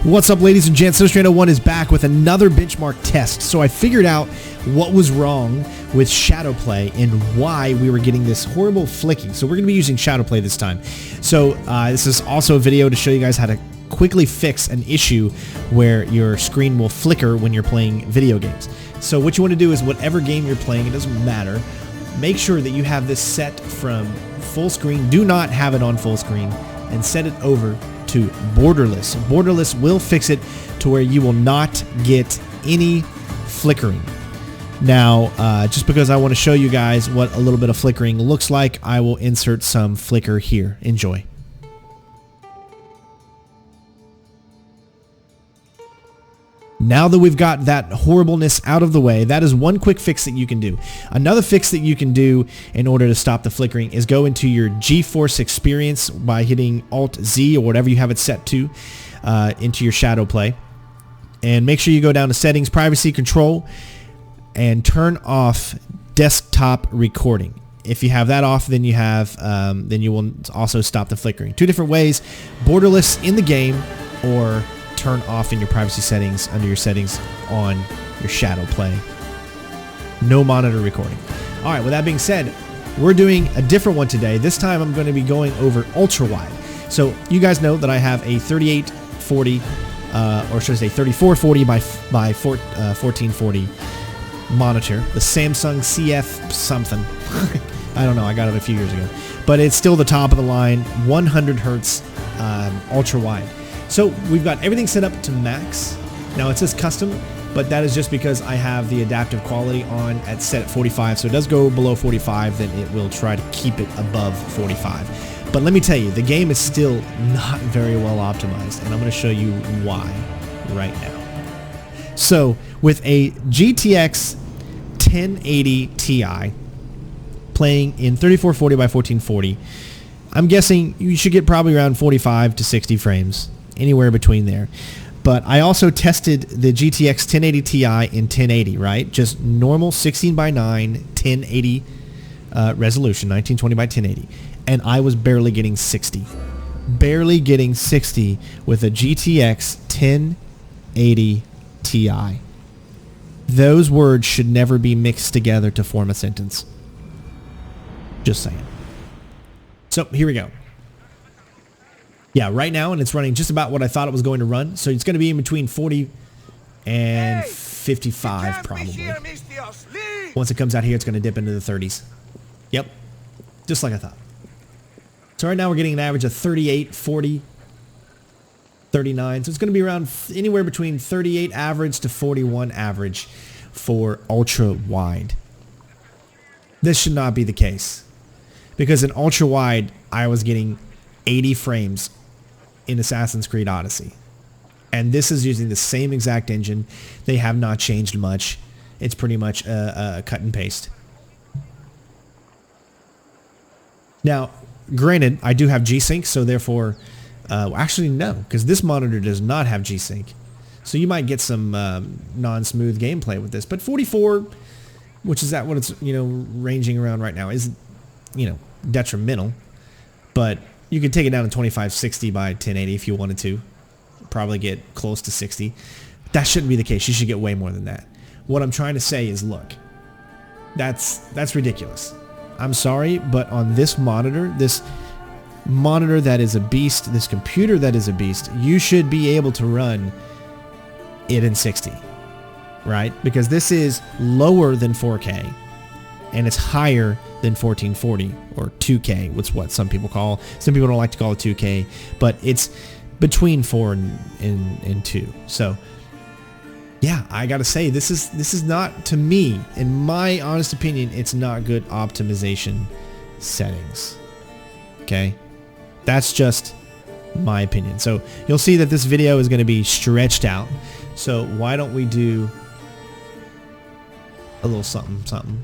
What's up, ladies and gents? Strand01 is back with another benchmark test. So I figured out what was wrong with Shadowplay and why we were getting this horrible flicking. So we're going to be using Shadowplay this time. So this is also a video to show you guys how to quickly fix an issue where your screen will flicker when you're playing video games. So what you want to do is whatever game you're playing, it doesn't matter, make sure that you have this set from full screen. Do not have it on full screen and set it over to borderless. Borderless will fix it to where you will not get any flickering. Now, just because I want to show you guys what a little bit of flickering looks like, I will insert some flicker here. Enjoy. Now that we've got that horribleness out of the way, that is one quick fix that you can do. Another fix that you can do in order to stop the flickering is go into your GeForce experience by hitting Alt-Z or whatever you have it set to into your Shadowplay. And make sure you go down to Settings, Privacy Control, and turn off Desktop Recording. If you have that off, then you will also stop the flickering. Two different ways: borderless in the game, or turn off in your privacy settings under your settings on your Shadowplay. No monitor recording. All right, with that being said, we're doing a different one today. This time I'm going to be going over ultra wide. So you guys know that I have a 3840, or should I say 3440 by 1440 monitor, the Samsung CF something. I don't know, I got it a few years ago. But it's still the top of the line, 100 hertz ultra wide. So we've got everything set up to max. Now it says custom, but that is just because I have the adaptive quality on set at 45. So it does go below 45, then it will try to keep it above 45. But let me tell you, the game is still not very well optimized, and I'm going to show you why right now. So with a GTX 1080 Ti playing in 3440 by 1440, I'm guessing you should get probably around 45 to 60 frames. Anywhere between there. But I also tested the GTX 1080 Ti in 1080, right? Just normal 16 by 9 1080 resolution, 1920 by 1080. And I was barely getting 60. Barely getting 60 with a GTX 1080 Ti. Those words should never be mixed together to form a sentence. Just saying. So here we go. Yeah, right now, and it's running just about what I thought it was going to run. So it's going to be in between 40 and 55 probably. Once it comes out here, it's going to dip into the 30s. Yep, just like I thought. So right now we're getting an average of 38, 40, 39. So it's going to be around anywhere between 38 average to 41 average for ultra wide. This should not be the case, because in ultra wide, I was getting 80 frames in Assassin's Creed Odyssey. And this is using the same exact engine. They have not changed much. It's pretty much a cut and paste. Now, granted, I do have G-Sync, so therefore, actually no, because this monitor does not have G-Sync. So you might get some non-smooth gameplay with this. But 44, which is at what it's, ranging around right now, is, detrimental. But you could take it down to 2560 by 1080 if you wanted to. Probably get close to 60. That shouldn't be the case. You should get way more than that. What I'm trying to say is, look, that's ridiculous. I'm sorry, but on this monitor that is a beast, this computer that is a beast, you should be able to run it in 60, right? Because this is lower than 4K. And it's higher than 1440 or 2K, which is what some people call. Some people don't like to call it 2K, but it's between 4 and 2. So, yeah, I gotta say, this is not, to me, in my honest opinion, it's not good optimization settings. Okay, that's just my opinion. So you'll see that this video is going to be stretched out. So why don't we do a little something.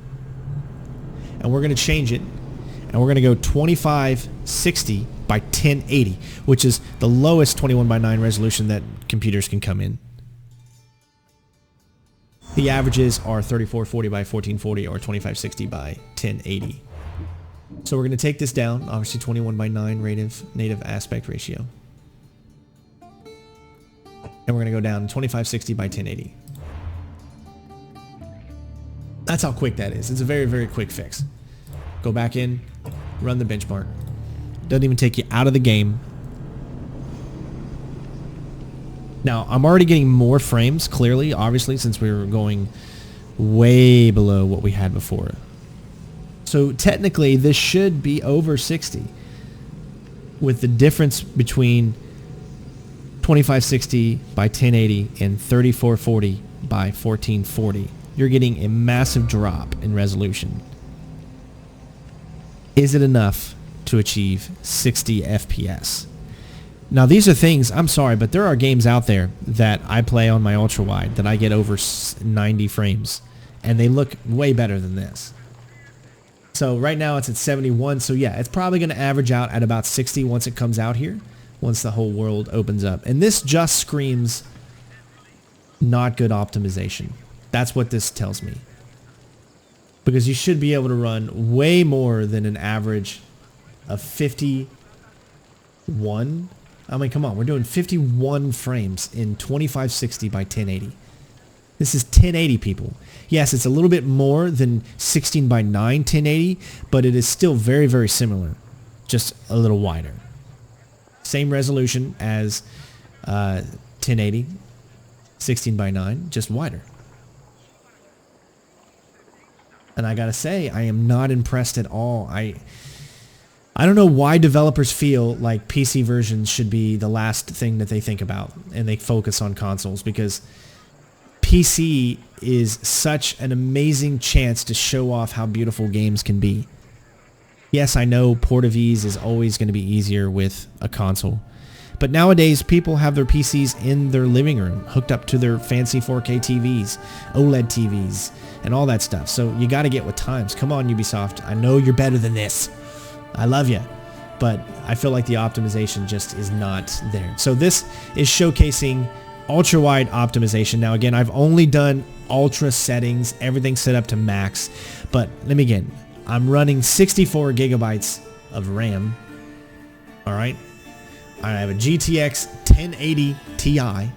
And we're going to change it, and we're going to go 2560 by 1080, which is the lowest 21 by 9 resolution that computers can come in. The averages are 3440 by 1440 or 2560 by 1080. So we're going to take this down, obviously 21 by 9 native aspect ratio. And we're going to go down 2560 by 1080. That's how quick that is. It's a very, very quick fix. Go back in, run the benchmark. Doesn't even take you out of the game. Now, I'm already getting more frames, clearly, obviously, since we were going way below what we had before. So technically, this should be over 60. With the difference between 2560 by 1080 and 3440 by 1440. You're getting a massive drop in resolution. Is it enough to achieve 60 FPS? Now these are things, I'm sorry, but there are games out there that I play on my ultra wide that I get over 90 frames and they look way better than this. So right now it's at 71, so yeah, it's probably going to average out at about 60 once it comes out here, once the whole world opens up. And this just screams not good optimization. That's what this tells me. Because you should be able to run way more than an average of 51. I mean, come on, we're doing 51 frames in 2560 by 1080. This is 1080, people. Yes, it's a little bit more than 16 by 9 1080, but it is still very, very similar, just a little wider. Same resolution as 1080, 16 by 9, just wider. And I gotta say, I am not impressed at all. I don't know why developers feel like PC versions should be the last thing that they think about and they focus on consoles, because PC is such an amazing chance to show off how beautiful games can be. Yes, I know port of ease is always going to be easier with a console, but nowadays people have their PCs in their living room hooked up to their fancy 4K TVs, OLED TVs, and all that stuff. So you got to get with times. Come on, Ubisoft. I know you're better than this. I love you, but I feel like the optimization just is not there. So this is showcasing ultra wide optimization. Now again, I've only done ultra settings, everything set up to max, but let me again, I'm running 64 gigabytes of RAM. All right. I have a GTX 1080 Ti. I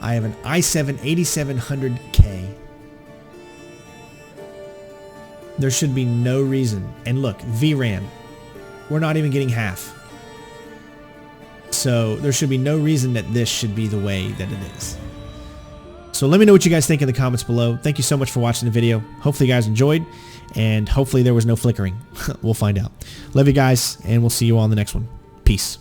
have an i7 8700K. There should be no reason. And look, VRAM, we're not even getting half. So there should be no reason that this should be the way that it is. So let me know what you guys think in the comments below. Thank you so much for watching the video. Hopefully you guys enjoyed, and hopefully there was no flickering. We'll find out. Love you guys, and we'll see you all in the next one. Peace.